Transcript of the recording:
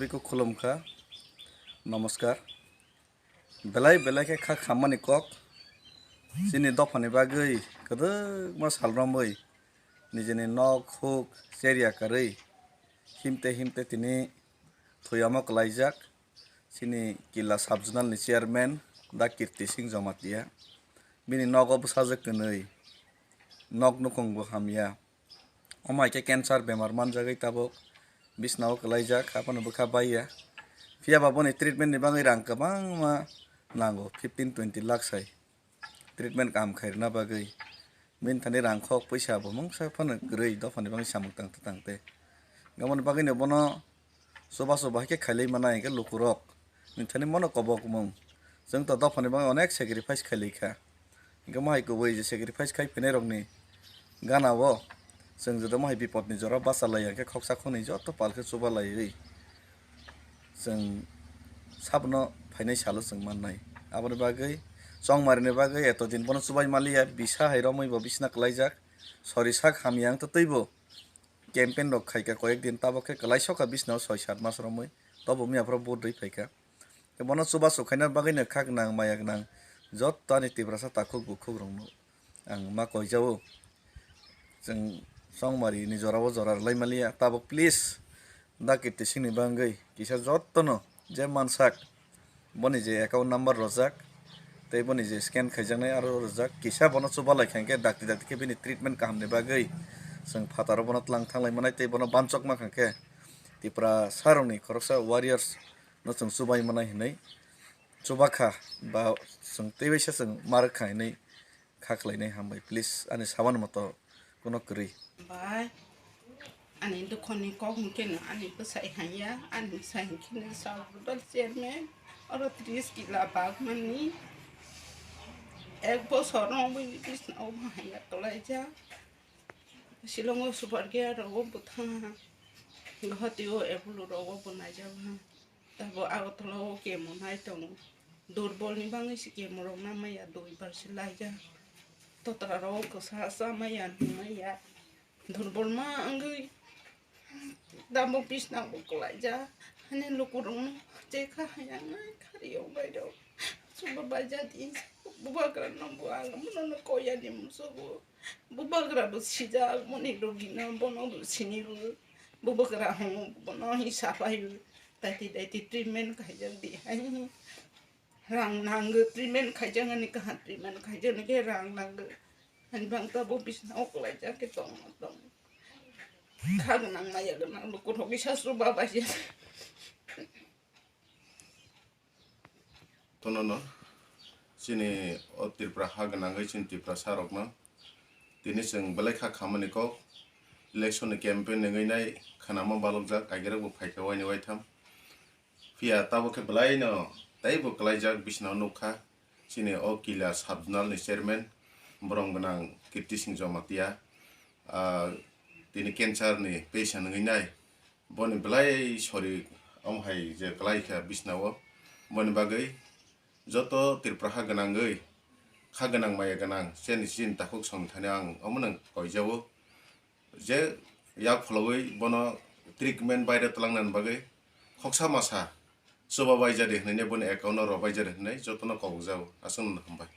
सबैको खुलुमखा नमस्कार बेलाय बेलाय के खा खामानि कक सिनि दफानि बागै गोदो मा सालरामै निजेनि नक हुक सेरिया कारै हिमते हिमते तिनि थयामा कलाइजाक सिनि किला Sub-Zonal नि चेयारमेन दा कीर्ति सिंह जमातिया बिनि नगब साजकनै नक नुखंबो हामिया अमाइके कैंसर बेमार मानजागै ताबो बिसनाव कलाइजाक आपनबो खाबाइया फियाबाबो नि ट्रिटमेंट नि बागै रां गोबां मा नांगौ 15-20 लाख साय ट्रिटमेंट काम खायरना बागै बिन थानि रां खक पैसाबो मंसा फानो ग्रै दफानि बागै सामक तांते तांते गामन बागै ने बनो सोबा सोबा के खाइलै मानाय के लुकुरक नोंथानि मनो कबक मुं जों त दफानि बागै अनेक सेक्रिफाइस खाइलैखा गमाय गुबै जे सेक्रिफाइस खाइ फैनाय रंनि गानावो जों जद माय बिपदनि जरा बासालाय के खक्सा खनै जत पालके सुबालायै जों साबनो फाइनाय सालो जों माननाय आबनि बागै संमारनि बागै एत दिन बनो सुबाय मालिया बिसा हायरमैबो बिसना कलाइजाक सरिसा खामियां त तैबो कैंपेन रक खाइका कयेक दिन ताबके कलाइसका बिसनाव 6-7 मास रमै तबो मियाफ्रा बोदै फाइका बनो सुबा सुखाइना बागैनो खा गनां माया गनां जत तानि तिब्रासा ताखुक बुखुक रंनो आं मा कयजावो जों संमारि नि जरावो जरा लाइमालिया ताबो प्लीज दा कीर्ति सिंह नि बागै किसा जत्तनो जे मानसाक बनि जे एकाउंट नंबर रजाक तै बनि जे स्कैन खाइजानाय आरो रजाक किसा बनो सुबालाय खांके डाक्ति डाक्ति के बिनि ट्रिटमेंट कामनि बागै जों फातारो बनो तलां थांलाय मानाय तै बनो बानचक मा खांके तिप्रा सारंनि खरकसा वारियर्स न जों सुबाय मानाय हनै सुबाखा बा जों तैबायसा जों मारखायनै खाख्लायनाय हामबाय प्लीज आनि साबान मत कुनो करै bye ani dukoni kok mungkin ani pesai hanya ani saya kini Sub-Zonal chairman और 30 किला बाग मनी एक बছর नंबर बिसनाव हाया कलाइजा शिलंग सुपर के रगो बुथा गहतियो एबुलु रगो बनाय जाबा तब आगतलाव के मनाय दं दुर्बल नि बाङै सिके मरना माया दुइ बारसे लाइजा ततराव कसा माया माया दुर्बल मा अंगै दामो बिसनाव कलाइजा हने लुकुरं जेखा हाया खारियाव बायदाव सुबा बाजा दिन बुबाग्रा नंबो आं मननो कोया नि मुसबो बुबाग्रा बसिजा मनि रोगिना बनो सिनिबो बुबाग्रा हम बनो हिसाबाय ताति ताति ट्रिटमेंट खाइजों दि रां नांगो ट्रिटमेंट खाइजों अनि कहा ट्रिटमेंट खाइजों के रां नांगो अनि बांता बो बिसनाव कलाइजा के दं Kha Gwnang Lukorokni sasro baba je tonono sini otirpra Kha Gwnang sin tipra sarokno tini sing belai kha khamani ko election ni campaign ngai nai khanama balokja kaigera bo phaika wani waitam pia tabo ke belai no tai bo kalaijak bisna nokha sini o kila Sub-Zonal ni chairman borong gwnang Kirti Singh Jamatia tini cancer ni patient ngai nai boni belai sorry amhai je kalai kha bisnawo boni bagai joto tirpra Kha Gwnang maya gwnang seni sin takuk song thani ang amunang koijawo je yak followi bono treatment bayda talangnan bagai khoksa masa soba baijade hnene boni account ro baijade hnai jotono kogjawo asung hambai